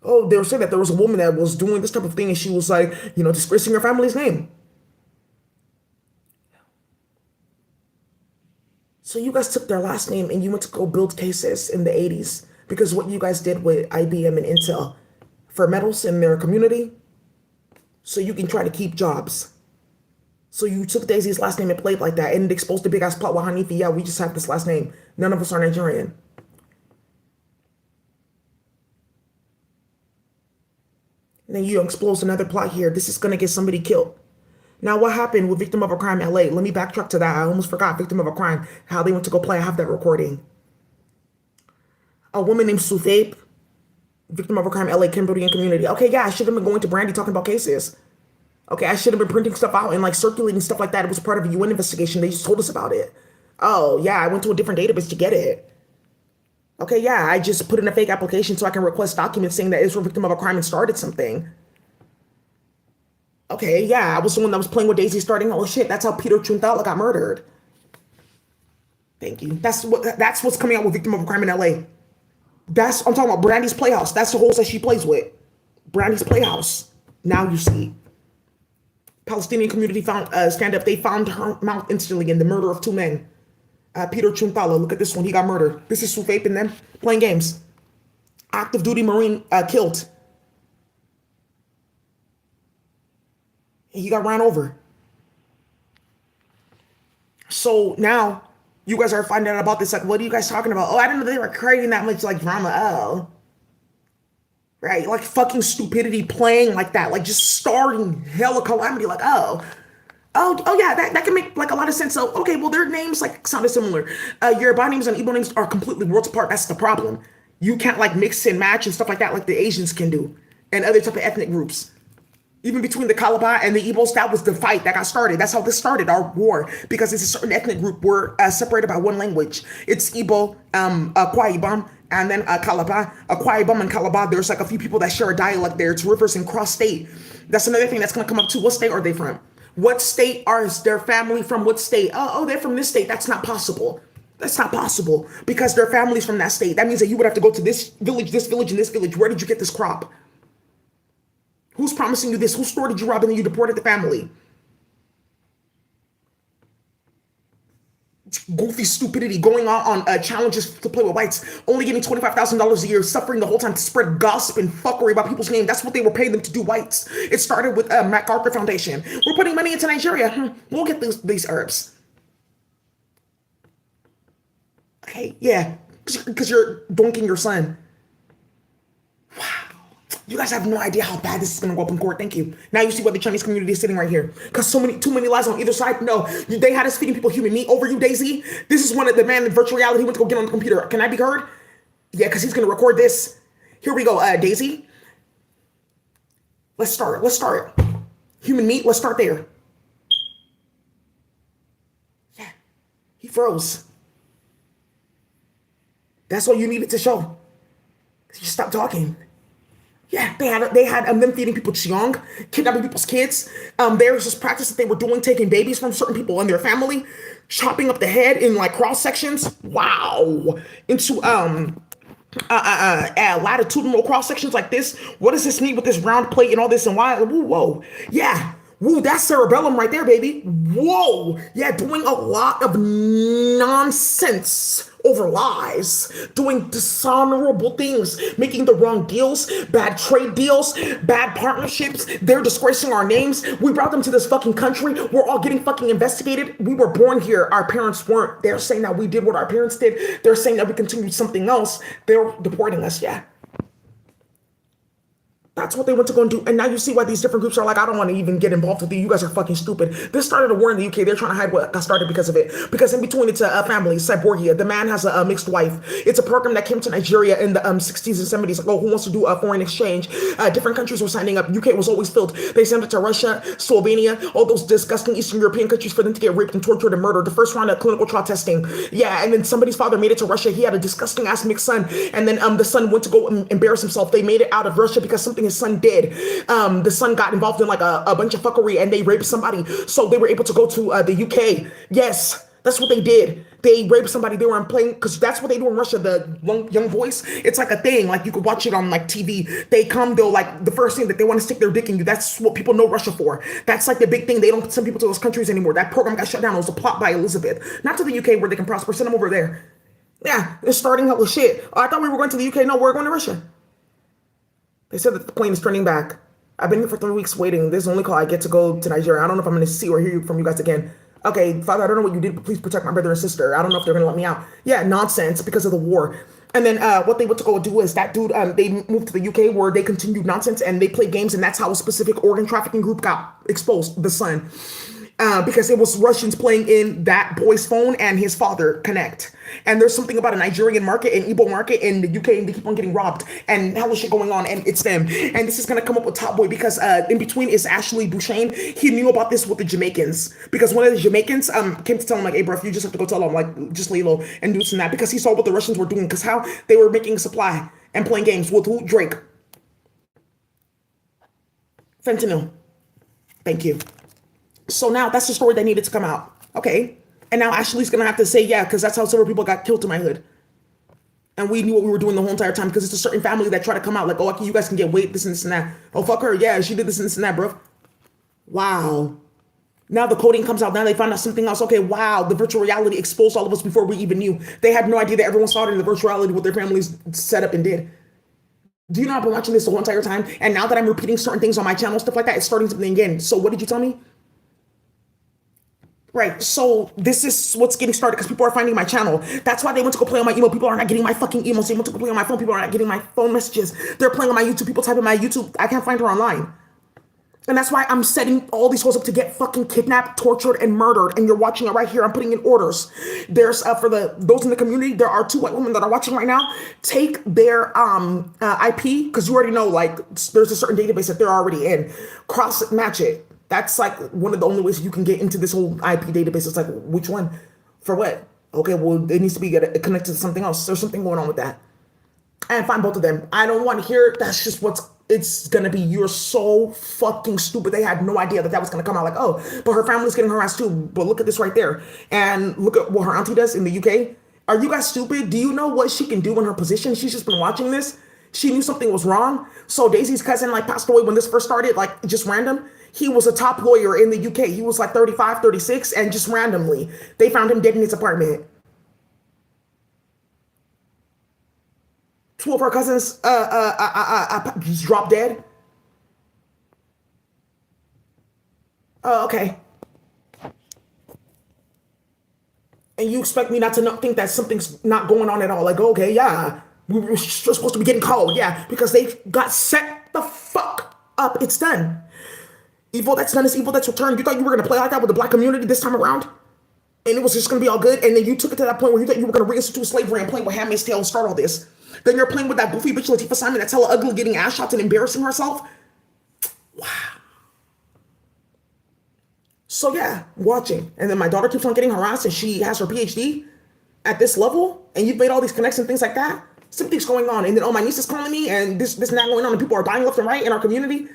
Oh, they were saying that there was a woman that was doing this type of thing and she was like, disgracing her family's name. So you guys took their last name and you went to go build cases in the 80s because what you guys did with IBM and Intel for metals in their community, so you can try to keep jobs. So you took Daisy's last name and played like that and it exposed the big ass plot with Hanifi. Yeah, we just have this last name. None of us are Nigerian. And then you expose another plot here. This is going to get somebody killed. Now, what happened with Victim of a Crime LA? Let me backtrack to that. I almost forgot Victim of a Crime, how they went to go play. I have that recording. A woman named Suthape, Victim of a Crime LA, Cambodian community. Okay, yeah, I should have been going to Brandy talking about cases. Okay, I should have been printing stuff out and like circulating stuff like that. It was part of a UN investigation. They just told us about it. Oh, yeah, I went to a different database to get it. Okay, yeah, I just put in a fake application so I can request documents saying that Israel victim of a crime and started something. Okay, yeah, I was the one that was playing with Daisy starting. Oh shit, that's how Peter Chunthala got murdered. Thank you. That's what's coming out with Victim of a Crime in LA. I'm talking about Brandy's Playhouse. That's the holes that she plays with. Brandy's Playhouse. Now you see. Palestinian community found stand up. They found her mouth instantly in the murder of 2 men. Peter Chunthala, look at this one. He got murdered. This is Sufape and them playing games. Active duty Marine killed. He got ran over. So now you guys are finding out about this. Like, what are you guys talking about? Oh, I didn't know they were creating that much like drama. Oh. Right, like fucking stupidity playing like that. Like just starting hella calamity. Like, oh yeah, that can make like a lot of sense. So, okay, well, their names like sounded similar. Yoruba names and Igbo names are completely worlds apart. That's the problem. You can't like mix and match and stuff like that like the Asians can do. and other type of ethnic groups. Even between the Calabar and the Igbos, that was the fight that got started. That's how this started, our war, because it's a certain ethnic group. We're separated by one language. It's Igbo, Akwa Ibom, and then Calabar. Akwa Ibom and Calabar, there's like a few people that share a dialect there. It's rivers and cross state. That's another thing that's going to come up too. What state are they from? What state is their family from? What state? Oh, they're from this state. That's not possible. That's not possible because their family's from that state. That means that you would have to go to this village, and this village. Where did you get this crop? Who's promising you this? Whose store did you rob and then you deported the family? Goofy stupidity going on challenges to play with whites, only getting $25,000 a year, suffering the whole time to spread gossip and fuckery about people's names. That's what they were paying them to do, whites. It started with MacArthur Foundation. We're putting money into Nigeria. We'll get these herbs. Okay, yeah, because you're doinking your son. Wow. You guys have no idea how bad this is going to go up in court. Thank you. Now you see why the Chinese community is sitting right here. Because too many lies on either side. No, they had us feeding people human meat over you, Daisy. This is one of the man in virtual reality. He went to go get on the computer. Can I be heard? Yeah, because he's going to record this. Here we go, Daisy. Let's start. Human meat, let's start there. Yeah, he froze. That's all you needed to show. You stopped talking. Yeah, they had them feeding people chiong, kidnapping people's kids. There was this practice that they were doing, taking babies from certain people and their family, chopping up the head in like cross sections. Wow, into latitudinal cross sections like this. What does this mean with this round plate and all this and why? Whoa, yeah. Woo, that's cerebellum right there, baby. Whoa. Yeah, doing a lot of nonsense over lies, doing dishonorable things, making the wrong deals, bad trade deals, bad partnerships. They're disgracing our names. We brought them to this fucking country. We're all getting fucking investigated. We were born here. Our parents weren't. They're saying that we did what our parents did. They're saying that we continued something else. They're deporting us, yeah. That's what they went to go and do. And now you see why these different groups are like, I don't want to even get involved with you. You guys are fucking stupid. This started a war in the UK. They're trying to hide what got started because of it. Because in between, it's a family, Cyborgia. The man has a mixed wife. It's a program that came to Nigeria in the 60s and 70s. Like, oh, who wants to do a foreign exchange? Different countries were signing up. UK was always filled. They sent it to Russia, Slovenia, all those disgusting Eastern European countries for them to get raped and tortured and murdered. The first round of clinical trial testing. Yeah, and then somebody's father made it to Russia. He had a disgusting ass mixed son. And then the son went to go embarrass himself. They made it out of Russia because something his son did. The son got involved in like a bunch of fuckery and they raped somebody. So they were able to go to the UK. Yes, that's what they did. They raped somebody. They were playing, because that's what they do in Russia, the young voice. It's like a thing. Like you could watch it on like TV. They come, they'll like, the first thing that they want to stick their dick in you. That's what people know Russia for. That's like the big thing. They don't send people to those countries anymore. That program got shut down. It was a plot by Elizabeth. Not to the UK where they can prosper. Send them over there. Yeah, they're starting hell with shit. Oh, I thought we were going to the UK. No, we're going to Russia. They said that the plane is turning back. I've been here for 3 weeks waiting. This is the only call I get to go to Nigeria. I don't know if I'm going to see or hear from you guys again. Okay, Father, I don't know what you did, but please protect my brother and sister. I don't know if they're going to let me out. Yeah, nonsense because of the war. And then what they went to go do is that dude, they moved to the UK where they continued nonsense and they played games, and that's how a specific organ trafficking group got exposed, the son. Because it was Russians playing in that boy's phone and his father connect. And there's something about a Nigerian market and Igbo market in the UK, and they keep on getting robbed and hella shit going on, and it's them. And this is gonna come up with Top Boy because in between is Ashley Bouchain. He knew about this with the Jamaicans because one of the Jamaicans came to tell him like, hey bro, if you just have to go tell him like just lay low and do this and that, because he saw what the Russians were doing, because how they were making supply and playing games with who? Drake. Fentanyl. Thank you. So now that's the story that needed to come out. Okay. And now Ashley's going to have to say, yeah, because that's how several people got killed in my hood. And we knew what we were doing the whole entire time, because it's a certain family that try to come out like, oh, okay, you guys can get weight, this and this and that. Oh, fuck her. Yeah, she did this and this and that, bro. Wow. Now the coding comes out. Now they found out something else. Okay, wow. The virtual reality exposed all of us before we even knew. They had no idea that everyone saw it in the virtual reality, what their families set up and did. Do you know I've been watching this the whole entire time? And now that I'm repeating certain things on my channel, stuff like that, it's starting something again. So what did you tell me? Right, so this is what's getting started because people are finding my channel. That's why they went to go play on my email. People are not getting my fucking emails. They went to go play on my phone. People are not getting my phone messages. They're playing on my YouTube. People type in my YouTube. I can't find her online. And that's why I'm setting all these hoes up to get fucking kidnapped, tortured, and murdered. And you're watching it right here. I'm putting in orders. There's for those in the community, there are 2 white women that are watching right now. Take their IP, because you already know, like, there's a certain database that they're already in. Cross match it. That's like one of the only ways you can get into this whole IP database. It's like, which one? For what? Okay, well, it needs to be connected to something else. There's something going on with that. And find both of them. I don't want to hear it. That's just it's gonna be. You're so fucking stupid. They had no idea that was gonna come out. Like, oh, but her family's getting harassed too. But look at this right there. And look at what her auntie does in the UK. Are you guys stupid? Do you know what she can do in her position? She's just been watching this. She knew something was wrong. So Daisy's cousin like passed away when this first started, like just random. He was a top lawyer in the UK. He was like 35, 36, and just randomly, they found him dead in his apartment. 2 of her cousins just dropped dead. Oh, okay. And you expect me not to think that something's not going on at all? Like, okay, yeah, we were supposed to be getting called, yeah, because they got set the fuck up. It's done. Evil that's done is evil that's returned. You thought you were gonna play like that with the black community this time around? And it was just gonna be all good, and then you took it to that point where you thought you were gonna reinstitute slavery and play with Handmaid's Tale and start all this. Then you're playing with that goofy bitch Latifa Simon that's hella ugly, getting ass shots and embarrassing herself. Wow. So yeah, watching. And then my daughter keeps on getting harassed and she has her PhD at this level, and you've made all these connections and things like that. Something's going on. And then, oh, my niece is calling me and this and that going on, and people are dying left and right in our community.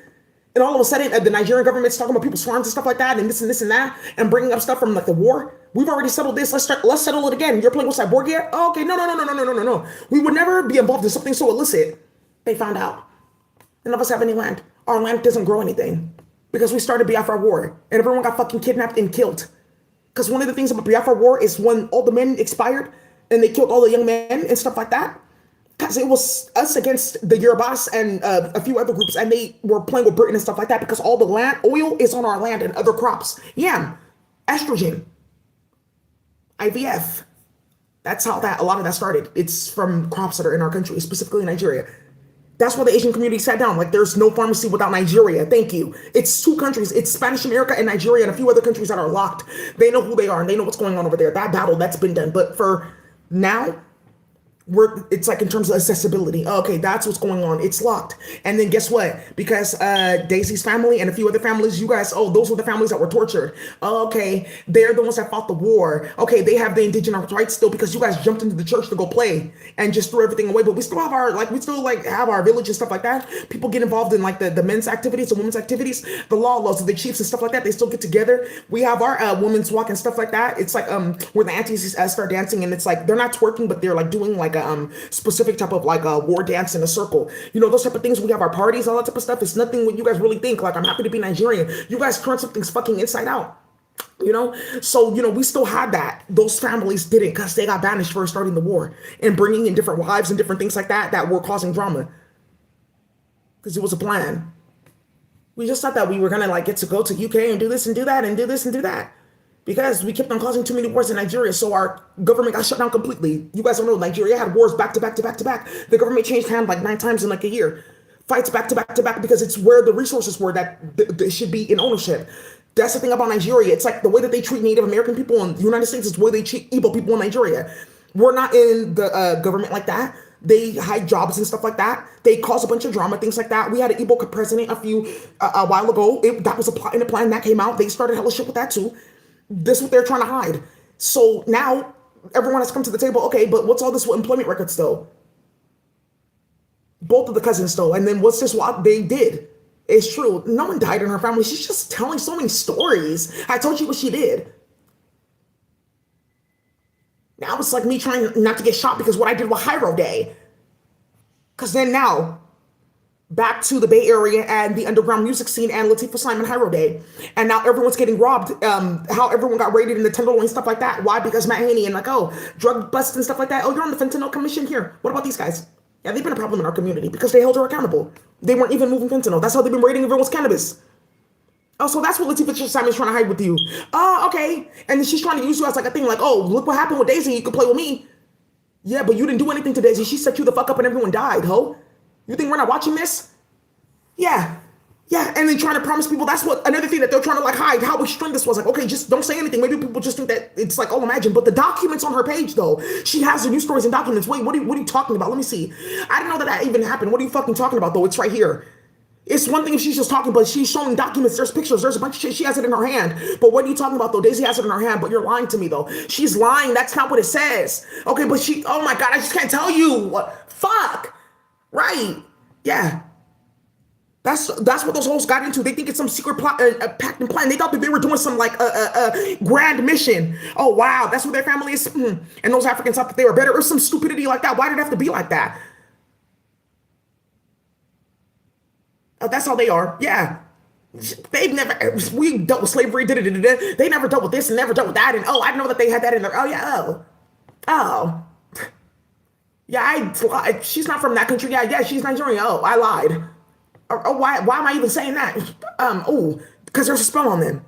And all of a sudden, the Nigerian government's talking about people's farms and stuff like that, and this and this and that, and bringing up stuff from like the war. We've already settled this. Let's settle it again. You're playing with cyborg yet? Oh, okay, no. We would never be involved in something so illicit. They found out. None of us have any land. Our land doesn't grow anything because we started Biafra war, and everyone got fucking kidnapped and killed. Because one of the things about Biafra war is when all the men expired and they killed all the young men and stuff like that. Because it was us against the Yorubas and a few other groups, and they were playing with Britain and stuff like that because all the land, oil is on our land and other crops. Yam, estrogen, IVF. That's how a lot of that started. It's from crops that are in our country, specifically Nigeria. That's why the Asian community sat down. Like, there's no pharmacy without Nigeria. Thank you. It's 2 countries. It's Spanish America and Nigeria and a few other countries that are locked. They know who they are and they know what's going on over there. That battle, that's been done. But for now, it's like in terms of accessibility. Okay, that's what's going on. It's locked. And then guess what? Because Daisy's family and a few other families, you guys, oh, those were the families that were tortured. Okay, they're the ones that fought the war. Okay, they have the indigenous rights still because you guys jumped into the church to go play and just threw everything away. But we still have have our village and stuff like that. People get involved in like the men's activities, the women's activities, the laws of the chiefs and stuff like that. They still get together. We have our women's walk and stuff like that. It's like where the aunties start dancing, and it's like they're not twerking, but they're like doing like specific type of like a war dance in a circle. You know, those type of things. We have our parties, all that type of stuff. It's nothing what you guys really think. Like, I'm happy to be Nigerian. You guys turn something's fucking inside out. You know? So, you know, we still had that. Those families didn't because they got banished for starting the war and bringing in different wives and different things like that were causing drama. Because it was a plan. We just thought that we were going to like get to go to UK and do this and do that and do this and do that. Because we kept on causing too many wars in Nigeria, so our government got shut down completely. You guys don't know, Nigeria had wars back to back to back to back. The government changed hands like 9 times in like a year. Fights back to back to back because it's where the resources were that should be in ownership. That's the thing about Nigeria. It's like the way that they treat Native American people in the United States is the way they treat Igbo people in Nigeria. We're not in the government like that. They hide jobs and stuff like that. They cause a bunch of drama, things like that. We had an Igbo president a while ago. That was a plot in the plan that came out. They started hella shit with that too. This is what they're trying to hide. So now everyone has come to the table. Okay, but what's all this with employment records though? Both of the cousins though. And then what's this what they did? It's true. No one died in her family. She's just telling so many stories. I told you what she did. Now it's like me trying not to get shot because what I did was Hyro Day. Because then now, back to the Bay Area and the underground music scene and Latifa Simon Hyro Day. And now everyone's getting robbed. How everyone got raided in the Tenderloin and stuff like that. Why? Because Matt Haney and like, oh, drug busts and stuff like that. Oh, you're on the fentanyl commission here. What about these guys? Yeah, they've been a problem in our community because they held her accountable. They weren't even moving fentanyl. That's how they've been raiding everyone's cannabis. Oh, so that's what Latifa Simon's trying to hide with you. Oh, okay. And then she's trying to use you as like a thing like, oh, look what happened with Daisy. You could play with me. Yeah, but you didn't do anything to Daisy. She set you the fuck up and everyone died, ho. You think we're not watching this? Yeah. Yeah, and then trying to promise people, that's what another thing that they're trying to like hide how extreme this was. Like, okay, just don't say anything. Maybe people just think that it's like, oh, imagine. But the documents on her page, though, she has the news stories and documents. Wait, what are you talking about? Let me see. I didn't know that even happened. What are you fucking talking about, though? It's right here. It's one thing if she's just talking, but she's showing documents. There's pictures. There's a bunch of shit. She has it in her hand. But what are you talking about, though? Daisy has it in her hand, but you're lying to me, though. She's lying. That's not what it says. Okay, but oh my God, I just can't tell you. Fuck. Right. Yeah. That's what those hoes got into. They think it's some secret plot, pact and plan. They thought that they were doing some like grand mission. Oh wow, that's what their family is. And those Africans thought that they were better or some stupidity like that. Why did it have to be like that? Oh, that's how they are. Yeah, they've never. We dealt with slavery. They never dealt with this and never dealt with that. And oh, I know that they had that in there. Oh yeah. Oh. Yeah. She's not from that country. Yeah. She's Nigerian. Oh, I lied. Oh, why am I even saying that? Because there's a spell on them.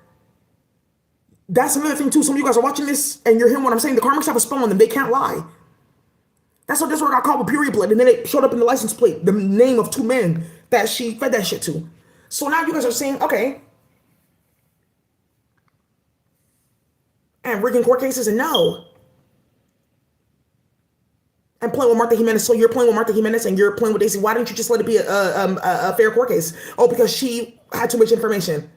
That's another thing too. Some of you guys are watching this and you're hearing what I'm saying. The karmics have a spell on them. They can't lie. That's what this one got called with period blood. And then it showed up in the license plate, the name of two men that she fed that shit to. So now you guys are saying, okay. And rigging court cases and no. I'm playing with Martha Jimenez, so you're playing with Martha Jimenez and you're playing with Daisy. Why didn't you just let it be a fair court case? Oh, because she had too much information.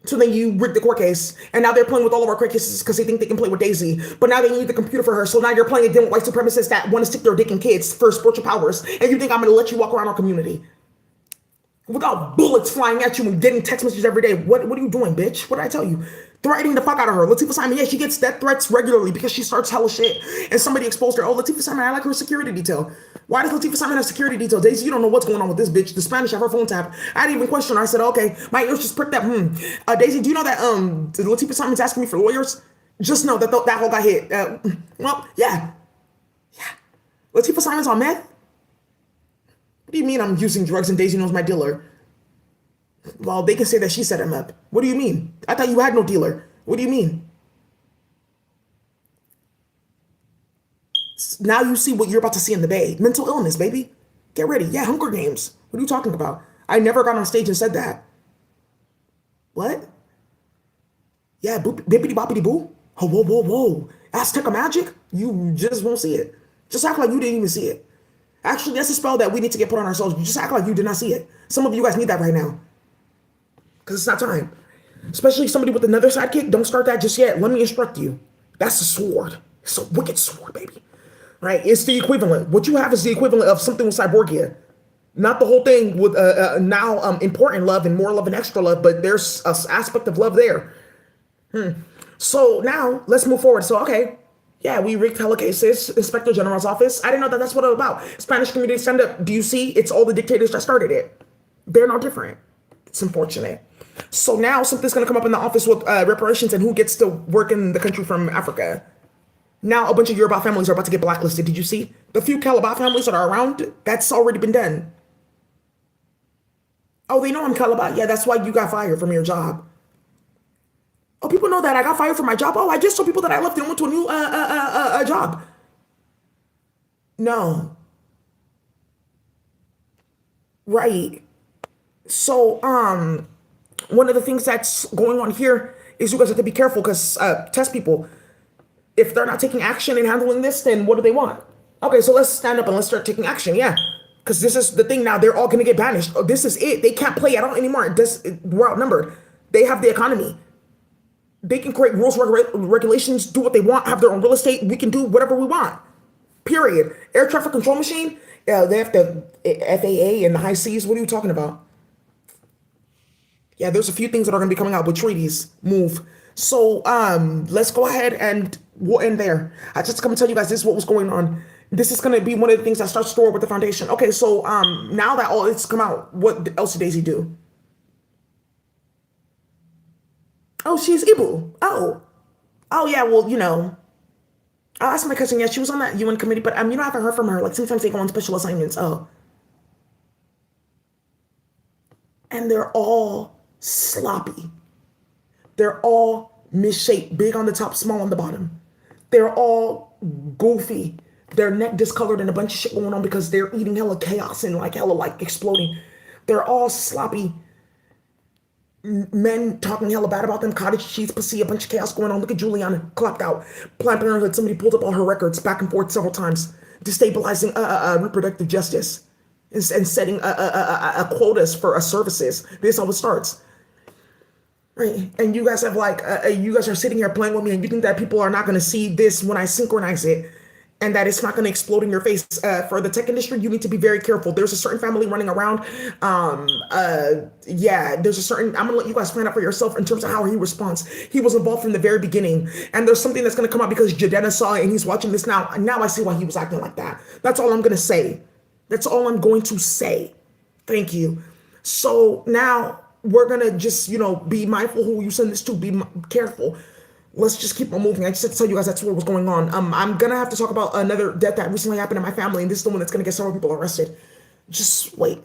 So then you rigged the court case, and now they're playing with all of our court cases because they think they can play with Daisy. But now they need the computer for her, so now you're playing again with white supremacists that want to stick their dick in kids for spiritual powers, and you think I'm going to let you walk around our community without bullets flying at you and getting text messages every day? What are you doing, bitch? What did I tell you? Threatening the fuck out of her. Latifa Simon, yeah, she gets death threats regularly because she starts hella shit. And somebody exposed her. Oh, Latifa Simon, I like her security detail. Why does Latifa Simon have security detail? Daisy, you don't know what's going on with this bitch. The Spanish have her phone tap. I didn't even question her. I said, okay, my ears just pricked up. Daisy, do you know that Latifa Simon's asking me for lawyers? Just know that that whole got hit. Well, yeah. Latifa Simon's on meth? What do you mean I'm using drugs and Daisy knows my dealer? Well, they can say that she set him up. What do you mean? I thought you had no dealer. What do you mean? Now you see what you're about to see in the Bay. Mental illness, baby. Get ready. Yeah, Hunger Games. What are you talking about? I never got on stage and said that. What? Yeah, bippity boppity boo. Oh, whoa. Azteca magic? You just won't see it. Just act like you didn't even see it. Actually, that's a spell that we need to get put on ourselves. You just act like you did not see it. Some of you guys need that right now. Because it's not time. Especially somebody with another sidekick. Don't start that just yet. Let me instruct you. That's a sword. It's a wicked sword, baby. Right? It's the equivalent. What you have is the equivalent of something with Cyborgia. Not the whole thing with now important love and more love and extra love, but there's an aspect of love there. So now let's move forward. So, okay. Yeah, we rigged hella cases. Inspector General's office. I didn't know that that's what it was about. Spanish community stand up. Do you see? It's all the dictators that started it. They're no different. It's unfortunate. So now something's going to come up in the office with reparations and who gets to work in the country from Africa. Now a bunch of Yoruba families are about to get blacklisted. Did you see? The few Calabar families that are around, that's already been done. Oh, they know I'm Calabar. Yeah, that's why you got fired from your job. Oh, people know that I got fired from my job. Oh, I just told people that I left and went to a new job. No. Right. So, one of the things that's going on here is you guys have to be careful because test people. If they're not taking action and handling this, then what do they want? Okay, so let's stand up and let's start taking action. Yeah, because this is the thing now. They're all going to get banished. Oh, this is it. They can't play at all anymore. We're outnumbered. They have the economy. They can create rules, regulations, do what they want, have their own real estate. We can do whatever we want. Period. Air traffic control machine. They have the FAA and the high seas. What are you talking about? Yeah, there's a few things that are going to be coming out with treaties. Move. So let's go ahead and we'll end there. I just come to tell you guys this is what was going on. This is going to be one of the things that starts to with the foundation. Okay, so now that all it's come out, what else did Daisy do? Oh, she's Ibu. Oh yeah. Well, I'll ask my cousin. Yeah, she was on that UN committee, but I haven't heard from her. Like sometimes they go on special assignments. Oh, and they're all sloppy. They're all misshaped, big on the top, small on the bottom. They're all goofy. Their neck discolored and a bunch of shit going on because they're eating hella chaos and hella exploding. They're all sloppy. Men talking hella bad about them, cottage cheese, pussy, a bunch of chaos going on. Look at Juliana, clocked out. Planned Parenthood, somebody pulled up all her records back and forth several times, destabilizing reproductive justice and setting quotas for services. This is how it starts. Right. And you guys have like, you guys are sitting here playing with me and you think that people are not going to see this when I synchronize it and that it's not going to explode in your face. For the tech industry, you need to be very careful. There's a certain family running around. Yeah, there's a certain, I'm going to let you guys find out for yourself in terms of how he responds. He was involved from the very beginning. And there's something that's going to come out because Jadena saw it and he's watching this now. Now I see why he was acting like that. That's all I'm going to say. That's all I'm going to say. Thank you. So now we're gonna just, be mindful who you send this to. Be careful. Let's just keep on moving. I just had to tell you guys that's what was going on. I'm gonna have to talk about another death that recently happened in my family, and this is the one that's gonna get several people arrested. Just wait.